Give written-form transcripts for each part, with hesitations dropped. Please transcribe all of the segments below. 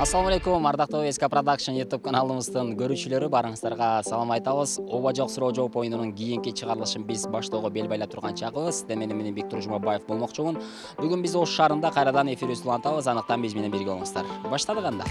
Assalamu алейкум, ардактуу SK Production YouTube каналыбыздын көрүүчүлөрү, барыңыздарга салам айтабыз. Оба жок суроо жооп оюнунун кийинки чыгарылышын биз баштоого бел байлап турган чагыбыз. Мен Бектур Жумабаев болмокчумун. Бүгүн биз Ош шаарында кайрадан эфир улантабыз. Анықтан биз менен бирге болуңуздар. Баштадык анда.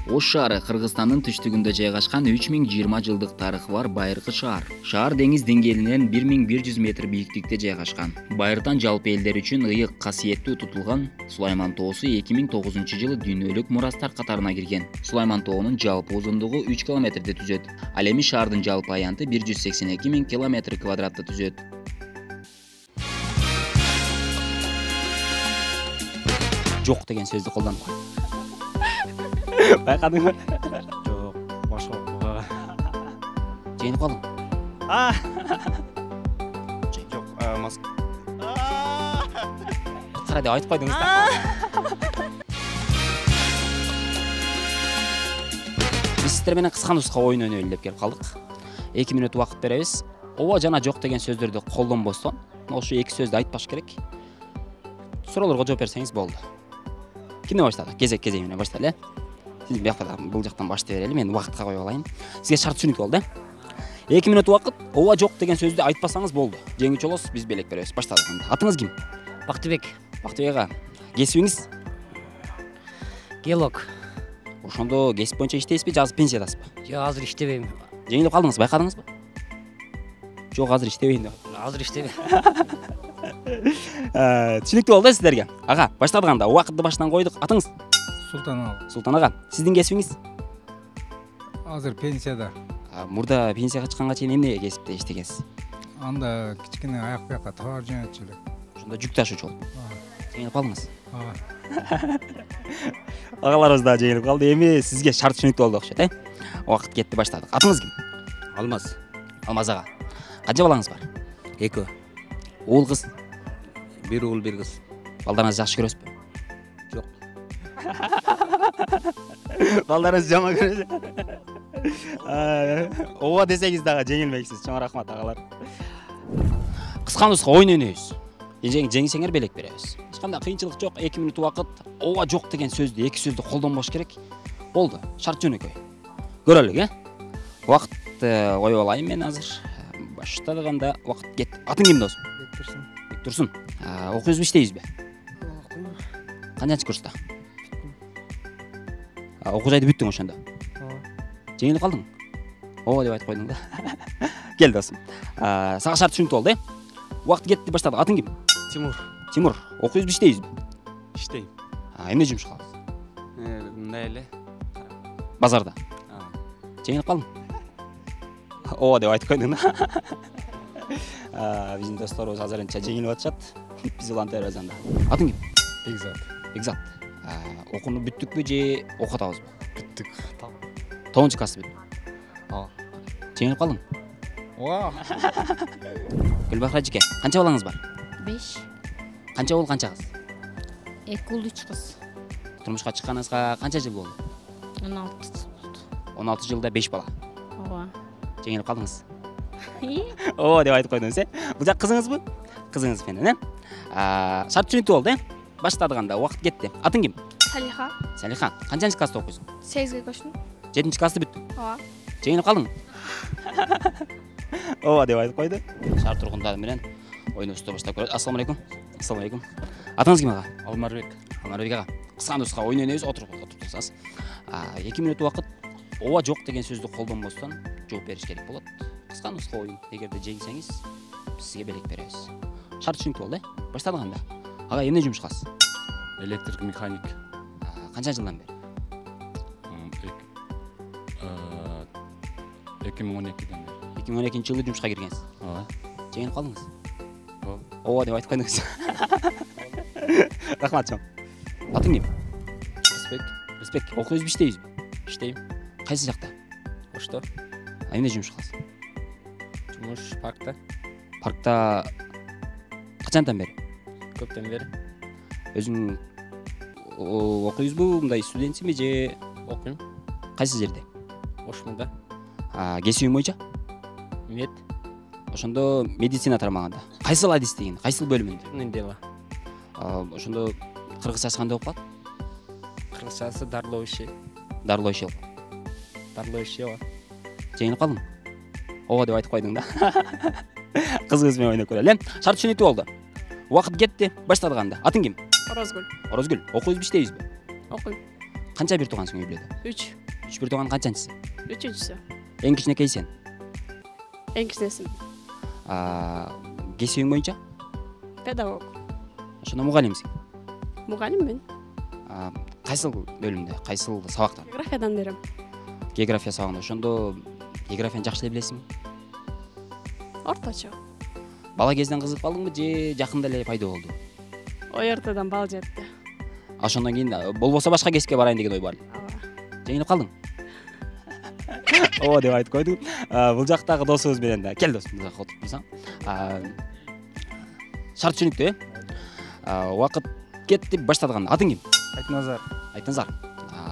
Ош шаары Кыргызстандын түштүгүндө жайгашкан 3020 жылдык тарыхы бар байыркы шаар. Шаар деңиз деңгээлинен 1100 метр бийиктикте жайгашкан. Байыртан жалпы элдер үчүн ыйык касиеттүү тутулган Сулайман тоосу 2009-жылы дүйнөлүк мурастар катарына кирген. Сулайман тоонун жалпы узундугу 3 километрди түзөт. Ал эми шаардын жалпы аянты 182 000 километр квадратты түзөт. Жок деген сөздү колдонуп кой. Байкадыңбы? Жок, башка окууга. Жеңип калдың? Жок, Москва. Кара деп айтып койдуңуз да. Биз сиздер менен кыска нуска оюн ойнойлу деп келип калдык. 2 мүнөт убакыт беребиз. Ооба жана жок деген сөздөрдү колдонбостон, ошо эки сөздү айтпаш керек. Суроолорго жооп берсеңиз болду. Кимден баштадык? Кезек менен баштайлы, Сиз бул жактан баштай берели, мен убакытка коюп алайын. Сизге шарт түшүнүктүү болду, 2 мүнөт убакыт, ооба жок деген сөздү айтпасаңыз болду. Жеңүүчү болосуз, биз белек беребиз. Баштадык. Атыңыз ким? Бактыбек. Бактыбек ага. Кесибиңиз? Геолог. Ошондо кесип боюнча иштейсизби, же азыр пенсиядасызбы? Жок, азыр иштебейм. Жеңилип калдыңыз, байкадыңызбы? Жок, азыр иштебейм деп. Азыр иштебейм. Түшүнүктүү болду сиздерге. Ага, баштадык анда. Убакытты башынан койдук. Атыңыз? Султан ага. Сиздин кесибиңиз? Азыр пенсияда. Мурда пенсияга чыкканга чейин эмне кесипте иштегенсиз? Анда кичкене аяк бияка товар жөнөтчү элек. Ошондо жүк ташуучу болуп. Жеңилип калдыңыз? Агаларыбыз да жеңилип калды. Эми сизге шарт түшүнүктүү болду окшойт, Убакыт кетти, баштадык. Атыңыз ким? Алмаз. Алмаз ага. Канча балаңыз бар? 2. Уул кыз? 1 уул, 1 кыз. Балдарыңызды жакшы көрөсүзбү? Жок. Балдарыңызды жаман көрөсүз. Ооба десеңиз дагы жеңилмейсиз. Чоң рахмат агалар. Кыска нуска оюн ойнойбуз. Жеңсеңер белек беребиз. Эч кандай кыйынчылык жок. 2 мүнөт убакыт. Ооба жок деген сөздү, эки сөздү колдонбош керек. Болду. Шарт жөнөкөй. Көрөлүк, Убакытты коюп алайын мен азыр. Баштадык анда. Убакыт кетти. Атың ким досум? Бектурсун. Окуйсузбу, иштейсизби? Окуйм. Канчанчы курста? Окуу жайды бүттүң ошондо. Жеңилип калдың? Ооба деп айтып койдуң да. Кел досум. Сага шарт түшүнүктүү болду, Убакыт кетти, баштадык. Атың ким? Тимур. Окуйсузбу, иштейсизби? Иштейм. Эмне жумуш кыласыз? Мындай эле. Базарда. Жеңилип калдың? Ооба деп айтып койдуң да. Биздин досторубуз азырынча жеңилип атышат. Биз уланта беребиз анда. Атың ким? Бекзат. Окууну бүттүкпү же окутабызбы? Бүттүк. 9-классы бүттү. Жеңилип калдың? Гүлбахра эжеке, канча балаңыз бар? 5. Канча уул, канча кыз? 2 уул, 3 кыз. Турмушка чыкканыңызга канча жыл болду? 16 болду. 16 жылда 5 бала. Ооба. Жеңилип калдыңыз? Ооба деп айтып койдуңуз, Бул жак кызыңызбы? Кызыңыз менен, Шарт түшүнүктүү болду, Баштадык анда, убакыт кетти. Атың ким? Салиха. Салиха, канчанчы класста окуйсуң? 8ге көчтүм. 7-классты бүттүң. Ооба. Жеңилип калдың? Ооба деп айтып койду. Шаар тургундары менен оюнубузду баштап көрөт. Ассаламу алейкум. Атыңыз ким ага? Алмарбек. Алмарбек ага. Кыска нуска оюн ойнойбуз, отуруп турсаңыз. 2 мүнөт убакыт ооба жок деген сөздү колдонбостон жооп бериш керек болот. Кыска нуска оюн. Эгерде жеңсеңиз, сизге белек беребиз. Шарт түшүнүктүү болду, Баштадык анда. Ага, эмне жумуш кыласыз? Электрик механик. Канча жылдан бери? 2012-ден бери. 2012-жылы жумушка киргенсиз. Ооба. Жеңилип калдыңыз? Ооба. Ооба деп айтып койдуңуз. Рахмат чоң. Атың ким? Рысбек. Окуйсузбу, иштейсизби? Иштейм. Кайсы жакта? Ошто. Эмне жумуш кыласыз? Жумуш паркта. Паркта качантан бери? Көптөн бери. Өзүң окуйсузбу, мындай студентсизби же? Окуйм. Кайсы жерде? Ошмунда. Кесибиң боюнча? Мед. Ошондо медицина тармагында. Кайсыл адистигин, кайсыл бөлүмүндө? Дела. Ошондо Кыргызчасы кандай окуп калат? Кыргызчасы Дарловиши. Дарлоиши. Дарловиши. Жеңилип калдың? Ооба деп айтып койдуң да. Кызыбыз менен ойноп көрөлү. Шарт түшүнүктүү болду. Убакыт кетти. Баштадык анда. Атың ким? Орозгүл. Орозгүл. Окуйбузбу, иштейбизби? Окуйм. Канча бир туугансың үй бүлөдө? 3. 3 бир тууган канчанчысы? 3-чүсү. Эң кичинекей сен. Эң кичинесим. Кесибиң боюнча? Педагог. Ошондо мугалимсиң. Мугалиммин. Кайсыл бөлүмдө? Кайсыл сабакта? Географиядан берем. География сабагында. Ошондо географияны жакшы эле билесиңби? Орточо. Бала кезден кызыгып калдыңбы же жакында эле пайда болду? ОРТдан бал жетти. Ошондон кийин болбосо башка кесипке барайын деген ой бар. Ооба. Жеңилип калдың? Ооба деп айтып койдук. Бул жактагы досубуз менен да. Кел досум, бул жакка отуруп турсаң. Шарт түшүнүктүү, Убакыт кетти, баштадык анда. Атың ким? Айтназар. Айтназар.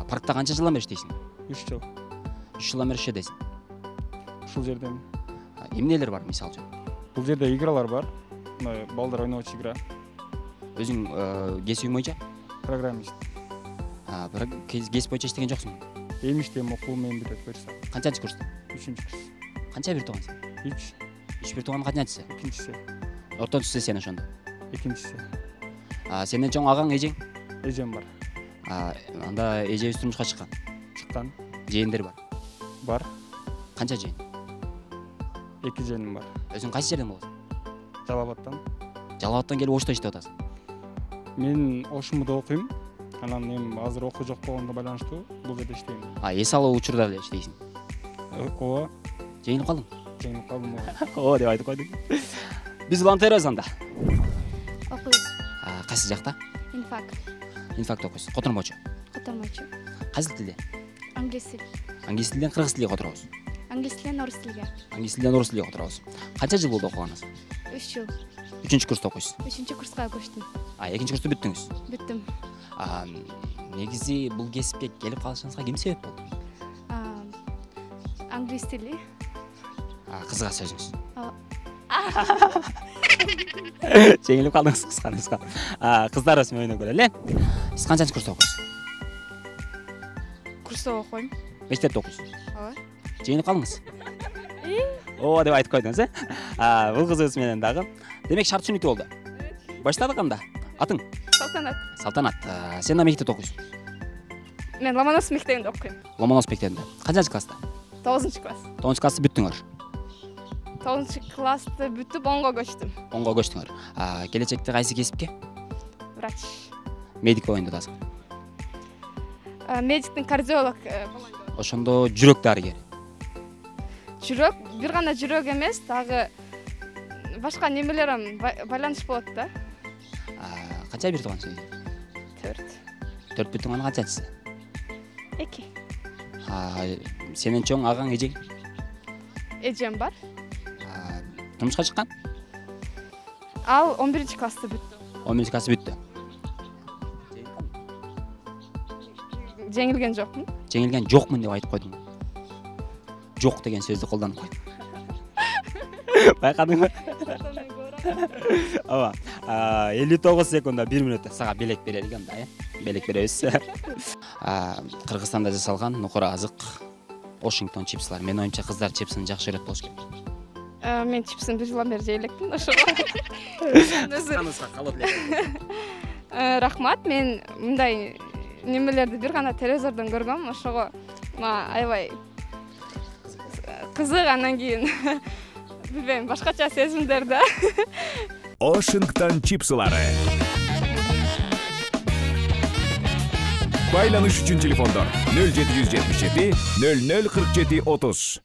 Паркта канча жылдан бери иштейсиң? 3 жыл. 3 жылдан бери иштейсиң. Ушул жерден. Эмнелер бар мисалы үчүн? Бул жерде игралар бар. Мына балдар ойногочу игра. Өзүң кесибиң боюнча? Программист. Бирок кесип боюнча иштеген жоксуң. Эми иштейм, окуу менен бирге буюрса. Канчанчы курста? 3-курс. Канча бир туугансың? 3. 3 бир тууган канчанчысы? Экинчиси. Ортончусу сен ошондо. Экинчиси. Сенден чоң агаң, эжең? Эжем бар. Анда эжебиз турмушка чыккан. Чыккан. Жээндер бар. Бар. Канча жээн? 2 жeenим бар. Өзүң кайсы жерден болосуң? Жалал Абадтан. Жалал Абадтан келип Ошто иштеп атасың. Мен Ошмуда окуйм. Анан эми азыр окуу жок болгонго байланыштуу бул жерде иштейм. Эс алуу учурда эле иштейсиң. Ооба. Жеңилип калдың? Жеңип калдым. Ооба деп айтып койдук. Биз улантырабыз анда. Окуйбуз. Кайсы жакта? Инфак. Инфакты окуйсуз. Котормочу. Котормочу. Кайсы тилде? Англис тил. Англис тилден кыргыз тилге которобуз. Англис тилден орус тилге. Англис тилден орус тилге которобуз. Канча жыл болду окуганыңыз? 3 жыл. 3-чү курста окуйсуз. 3-чү курска көчтүм. 2-чи курсту бүттүңүз. Бүттүм. Негизи бул кесипке келип калышыңызга ким себеп болду? Англис тили. Кызга сөзүңүз. Ооба. Жеңилип калдыңыз кысканыңызга. Кыздарыбыз менен ойноп көрөлү. Сиз канчанчы курста окуйсуз? Курста окуйм. Мектепте окуйсуз. Ооба. Жеңилип калдыңыз? Ооба деп айтып койдуңуз, Бул кызыбыз менен дагы. Демек шарт түшүнүктүү болду. Баштадык анда. Атың? Салтанат. Салтанат. Сен мектепте окуйсуң. Мен Ломоносов мектебинде окуйм. Ломоносов мектебинде. Канчанчы класста? 9-класс. 9-классты бүттүңөр. 9-классты бүтүп 10го көчтүм. 10го көчтүңөр. Келечекте кайсы кесипке? Врач. Медик болоюн деп атасың. Медиктин кардиолог болоюн. Ошондо жүрөк дарыгери. Жүрөк, бир гана жүрөк эмес, дагы башка немелерим байланыш болот да. Канча бир туугансың? 4. 4 бир тууган канчанчысы? 2. Сенен чоң агаң, эжең? Эжем бар. Турмушка чыккан? Ал 11-классты бүттү. 11-классы бүттү. Жеңилген жокмун. Жеңилген жокмун деп айтып койдуң. Жок деген сөздү колдонуп койдуң. Байкадыңбы? Ооба. 59 секунда 1 мүнөттө сага белек берелик анда, Белек беребиз. Кыргызстанда жасалган нукура азык Washington чипслар. Мен оюмча кыздар чипсин жакшы көрөт болуш керек. Мен чипсин 1 жылдан бери жей элекмин, ошого. Кызганыңызга калып элек. Рахмат, мен мындай немелерди бир гана телевизордон көргөм, ошого аябай кызык, анан кийин билбейм, башкача сезимдер да. Washington чипсылары. Байланыш үчүн телефондор 0777 0047 30.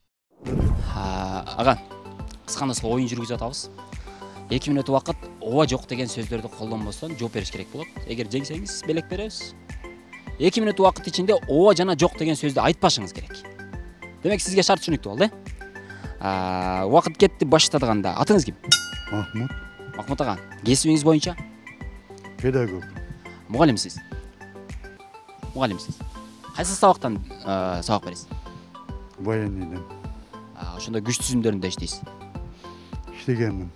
Ага, кыскандысы оюн жүргүзүп атабыз. 2 мүнөт убакыт ооба жок деген сөздөрдү колдонбостон жооп бериш керек болот. Эгер жеңсеңиз белек беребиз. 2 мүнөт убакыт ичинде ооба жана жок деген сөздү айтпашыңыз керек. Демек сизге шарт түшүнүктүү болду, Убакыт кетти, баштадык анда. Атыңыз ким? Махмут. Махмут ага, кесибиңиз боюнча? Педагог. Мугалимсиз. Мугалимсиз. Кайсы сабактан сабак бересиз? Военныйдан. Ошондо күч түзүмдөрүндө иштейсиз. İştegенмин.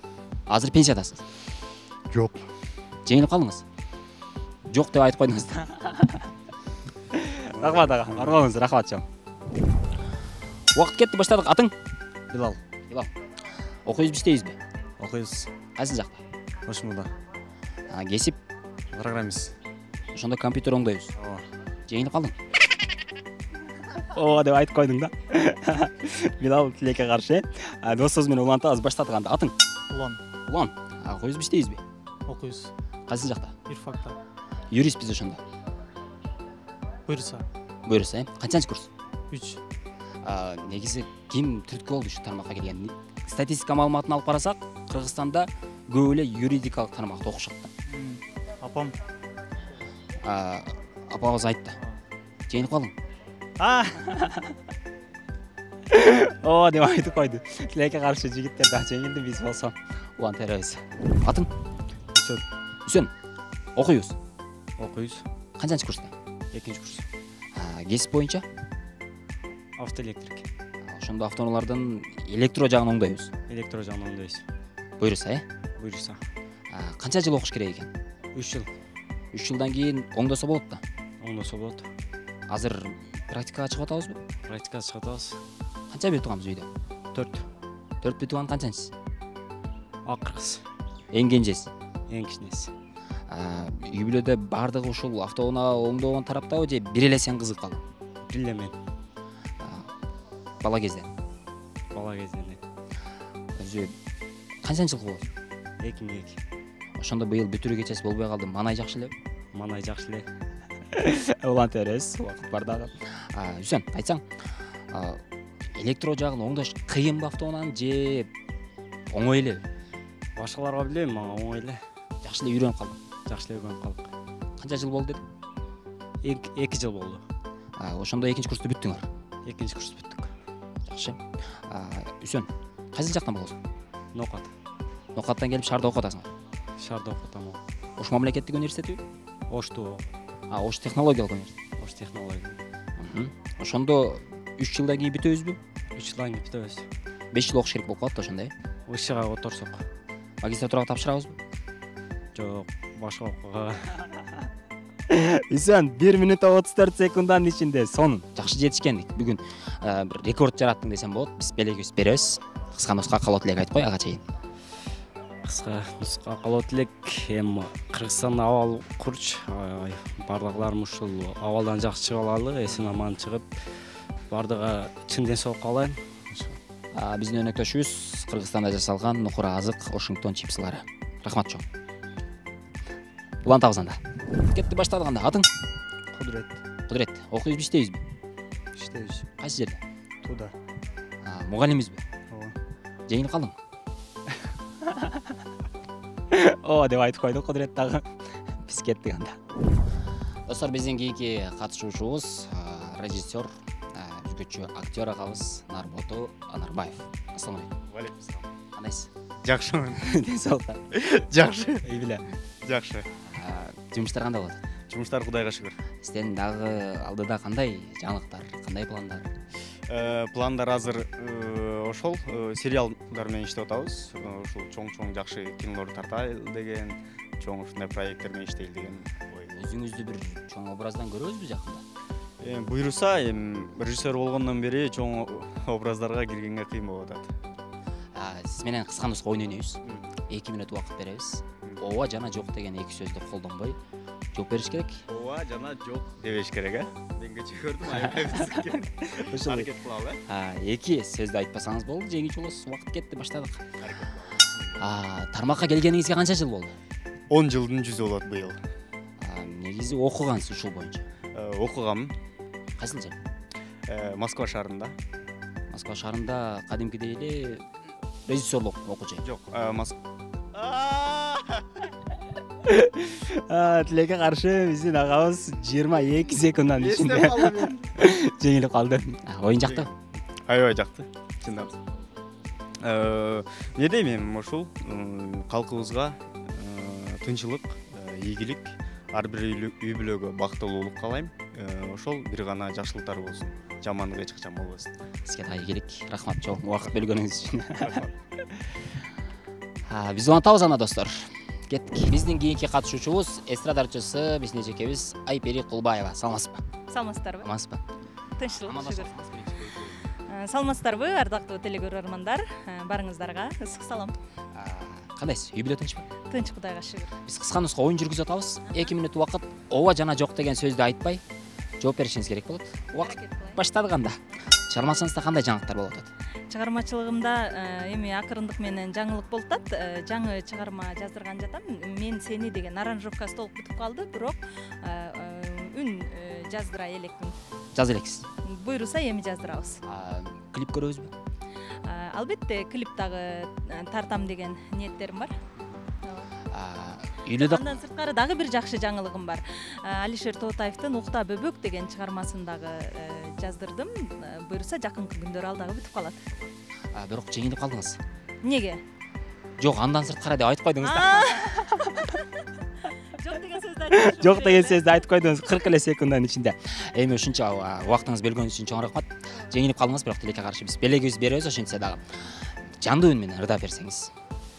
Азыр пенсиядасыз. Жок. Жеңилип калдыңыз? жок деп айтып койдуңуз да. Рахмат ага. Арманыңыз рахмат чоң. Убакыт кетти, баштадык. Атың? Билал. Билал. Окуйбузбу, иштейбизби? Окуйбуз. Кайсы жакта? Ошмуда. Кесип? Программист. Ошондо компьютер оңдойбуз. Ооба. Жеңилип калдың? О, деп айтып койдуң да. Билал тилекке каршы. Досторубуз менен улантабыз, баштадык анда. Атың? Улан. Улан. Окуйбузбу, иштейбизби? Окуйбуз. Кайсы жакта? Юрфакта. Юристпиз ошондо. Буйруса. Буйруса, канчанчы курс? 3. Негизи ким түрткү болду ушу тармакка келген? Статистика маалыматын алып карасак, Кыргызстанда көп эле юридикалык тармакта окушат да. Апам. Апабыз айтты. Жеңилип калдың? О, деп айтып койду. Тилекке каршы жигиттер да жеңилди, биз болсо улан теребиз. Атың? Үсен. Үсен. Окуйбуз. Окуйбуз. Канчанчы курста? 2-курс. Кесип боюнча? Автоэлектрик. Ошондо автоунаалардын электро жагын оңдойбуз. Электро жагын оңдойбуз. Буйруса, Буйруса. Канча жыл окуш керек экен? 3 жыл. 3 жылдан кийин оңдосо болот да. Оңдосо болот. Азыр практикага чыгып атабызбы? Практикага чыгып атабыз. Канча бүтүп турганбыз үйдө? 4. 4 бүтүп турган канчанчысы? Акыркысы. Эң кенжеси. Эң кичинеси. Үй бүлөдө бардыгы ушул автоунаа оңдогон тараптабы же бир эле сен кызыккан? Бир эле мен. Бала кезде. Бала кезинен. Өзү канчанчы жыл болот? 2002. Ошондо быйыл бүтүрүү кечеси болбой калды. Манай жакшы эле. Манай жакшы эле. Улан терес, убакыт бар дагы. Үсен, айтсаң, электро жагын оңдош кыйынбы автоунааны же оңой эле? Башкаларга билем, мага оңой эле. Жакшы эле үйрөнүп калдым. Жакшы эле үйрөнүп калдык. Канча жыл болду дедим? 2 жыл болду. Ошондо 2-нчи курсту бүттүңөр. 2-нчи курс бүттүк. Жакшы. Үсен, кайсы жактан болосуң? Нокат. Нокаттан келип шаарда окуп атасың. Шаарда окутам. Ош мамлекеттик университети? Ошту. Ош технологиялык университет. Ош технология. Ошондо 3 жылдан кийин бүтөбүзбү? 3 жылдан кийин бүтөбүз. 5 жыл окуш керек болуп калат да ошондой. Вышыга которсок. Магистратурага тапшырабызбы? Жок, башка окууга. Үсен, 1 минут 34 секунданын ичинде сонун жакшы жетишкендик. Бүгүн бир рекорд жараттың десем болот. Биз белегибиз беребиз. Кыска нуска калоо тилек айтып кой ага чейин. Кыска нуска калоо тилек. Эми Кыргызстан абал курч. Бардыкларым ушул абалдан жакшы чыга алалы, эсен аман чыгып, бардыга чын денсаулык каалайм. Биздин өнөктөшүбүз Кыргызстанда жасалган нукура азык Washington чипсылары. Рахмат чоң. Улантабыз анда. Кетти баштадык анда. Атың? Кудрет. Кудрет. Окуйбузбу, иштейбизби? Иштейбиз. Кайсы жерде? Туда. Мугалимбизби? Ооба. Жеңилип калдың? О, деп айтып койду Кудрет дагы. Биз кеттик анда. Достор, биздин кийинки катышуучубуз режиссер, өзгөчө актер агабыз Нарботу Анарбаев. Ассалам алейкум. Валейкум салам. Кандайсыз? Жакшымын. Денсаулыкта? Жакшы. Үй бүлө? Жакшы. Жумуштар кандай болот? Жумуштар Кудайга шүгүр. Сизден дагы алдыда кандай жаңылыктар, кандай пландар? Пландар азыр ошол сериалдар менен иштеп атабыз. Ушул чоң жакшы кинолор тартайлы деген, чоң ушундай проекттер менен иштейли деген ой. Өзүңүздү бир чоң образдан көрөбүзбү жакында? Буйруса, режиссер болгондон бери чоң образдарга киргенге кыйын болуп атат. Сиз менен кыска нуска ойнойбуз. 2 минут убакыт беребиз. Ооба жана жок деген эки сөздү колдонбой жооп бериш керек. Ооба жана жок дебеш керек, Мен кече көрдүм, айкабыз. Ушул аракет кылалы. 2 сөздү айтпасаңыз болду, жеңүүчү болосуз. Убакыт кетти, баштадык. Тармакка келгениңизге канча жыл болду? 10 жылдын жүзү болот быйыл. Негизи окугансыз ушул боюнча? Окугам. Кайсыл жер? Москва шаарында. Москва шаарында кадимкидей эле режиссерлук окуучу? Жок, Тилекке каршы биздин агабыз 22 секунддан ичинде жеңилип калды. Оюн жакты? Аябай жакты, чындап. Не дейм, ушул калкыбызга тынчылык, ийгилик, ар бир үй бүлөгө бактылуулук каалайм. Ошол бир гана жакшылыктар болсун. Жамандык эч качан болбосун. Сизге да ийгилик. Рахмат чоң убакыт бөлгөнүңүз үчүн. Биз улантабыз анда достор. кеттик. Биздин кийинки катышуучубуз эстрада артистчысы биздин эжекебиз Айпери Кулбаева. Саламатсызбы? Саламатсыздарбы? Амансызбы? Тынччылык, шүгүр. Саламатсыздарбы, ардактуу телекөрөрмандар? Барыңыздарга ысык салам. Кандайсыз? Үй бүлө тынчпы? Тынч, Кудайга шүгүр. Биз кыска нуска оюн жүргүзүп атабыз. 2 мүнөт убакыт ооба жана жок деген сөздү айтпай жооп беришиңиз керек болот. Убакыт баштадык анда. Чыгармачылыгыңызда кандай жаңылыктар болуп атат? Чыгармачылыгымда эми акырындык менен жаңылык болуп атат. Жаңы чыгарма жаздырган жатам. Мен сени деген аранжировкасы толук бүтүп калды, бирок үн жаздыра элекмин. Жаза элексиз. Буйруса эми жаздырабыз. Клип көрөбүзбү? Албетте, клип дагы тартам деген ниеттерим бар. Үйлөдө Андан сырткары дагы бир жакшы жаңылыгым бар. Алишер Тоотаевдин Укта бөбөк деген чыгармасын дагы жаздырдым. Буйруса жакынкы күндөр ал дагы бүтүп калат. Бирок жеңилип калдыңыз. Неге? Жок, андан сырткары деп айтып койдуңуз да. Жок деген сөздү айтып. Жок деген сөздү айтып койдуңуз 40 эле секунддун ичинде. Эми ушунча убактыңызды бөлгөнүңүз үчүн чоң рахмат. Жеңилип калдыңыз, бирок тилекке каршы биз белегибизди беребиз, ошентсе дагы. Жандуу үн менен ырдап берсеңиз.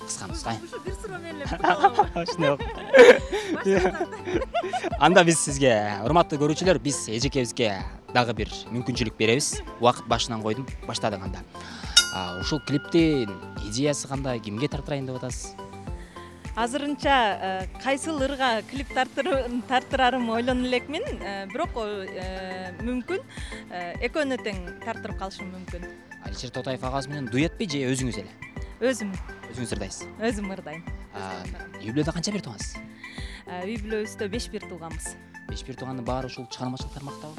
Кыска нуска. Бир суроо менен Ошондой. Анда биз сизге, урматтуу көрүүчүлөр, биз эжекебизге дагы бир мүмкүнчүлүк беребиз. Убакыт башынан койдум, баштадык анда. Ушул клиптин идеясы кандай, кимге тартырайын деп атасыз? Азырынча кайсыл ырга клип тартырарым ойлонуп элекмин, бирок мүмкүн экөөнө тең тартырып калышым мүмкүн. Алишер Тоотаев агабыз менен дуэтпи же өзүңүз эле? Өзүм. Өзүңүз ырдайсыз? Өзүм ырдайм. Үй бүлөдө канча бир туугансыз? Үй бүлөбүздө 5 бир тууганбыз. 5 бир туугандын баары ушул чыгармачылык тармактабы?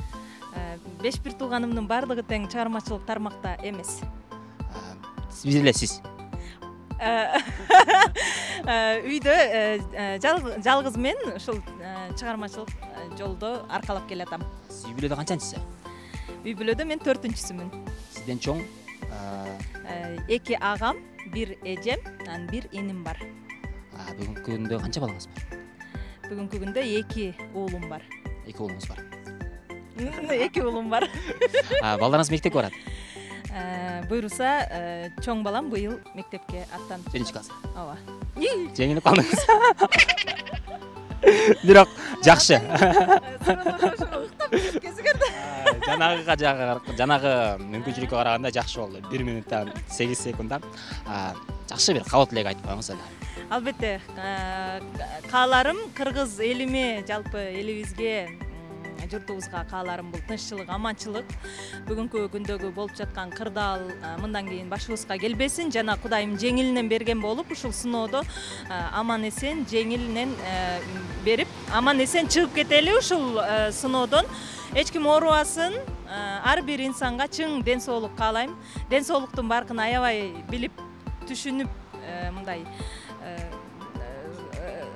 5 бир тууганымдын баардыгы тең чыгармачылык тармакта эмес. Биз эле сиз. Үйдө жалгыз мен ушул чыгармачылык жолдо аркалап келатам. Сиз үй бүлөдө канчанчысы? Үй бүлөдө мен 4-сүмүн. Сизден чоң 2 агам, 1 эжем, анан 1 эним бар. Бүгүнкү күндө канча балаңыз бар? Бүгүнкү күндө 2 уулум бар. 2 уулуңуз бар. 2 уулум бар. Балдарыңыз мектепке барат? Буйруса чоң балам быйыл мектепке аттанып. 1-класс. Ооба. Жеңилип калдыңыз. Бирок жакшы. Жанагы мүмкүнчүлүккө караганда жакшы болду. 1 мүнөттөн 8 секунддан жакшы бир кабыл элек айтып коюңуз эле. Албетте, кааларым кыргыз элиме, жалпы элибизге, журтубузга кааларым бул тынччылык, аманчылык. Бүгүнкү күндөгү болуп жаткан кырдаал мындан кийин башыбызга келбесин жана Кудайым жеңилинен берген болуп, ушул сыноодо аман эсен жеңилинен берип, аман эсен чыгып кетели ушул сыноодон. Эч ким оорубасын, ар бир инсанга чың ден соолук каалайм. Ден соолуктун баркын аябай билип, түшүнүп, мындай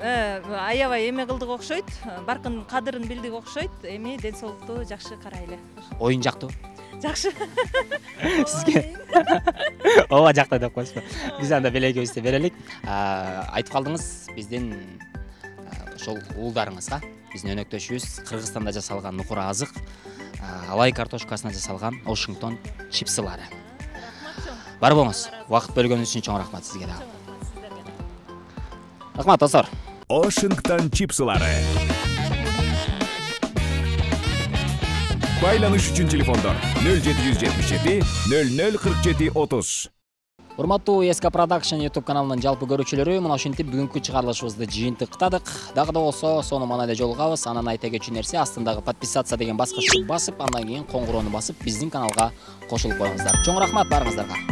аябай эме кылдык окшойт, баркын кадырын билдик окшойт. Эми ден соолукту жакшы карайлы. Оюн жактуу? Жакшы. Сизге ооба жакта деп коесузбу? Биз анда белегибизди берелик. Айтып калдыңыз, биздин ошол уулдарыңызга биздин өнөктөшүбүз Кыргызстанда жасалган нукура азык, алай картошкасына жасалган Washington чипсылары. Бар болуңуз. Убакыт бөлгөнүңүз үчүн чоң рахмат сизге дагы. Рахмат, достор. Washington чипсылары. Байланыш үчүн телефондор 0777 0047 30. Урматтуу СК Production YouTube каналынын жалпы көрүүчүлөрү, мына ушинтип бүгүнкү чыгарылышыбызды жыйынтыктадык. Дагы да болсо, сону манайда жолугабыз. Анан айта кетчү нерсе, астындагы подписаться деген баскычты басып, андан кийин коңгуроону басып, биздин каналга кошулуп коюңуздар. Чоң рахмат барыңыздарга.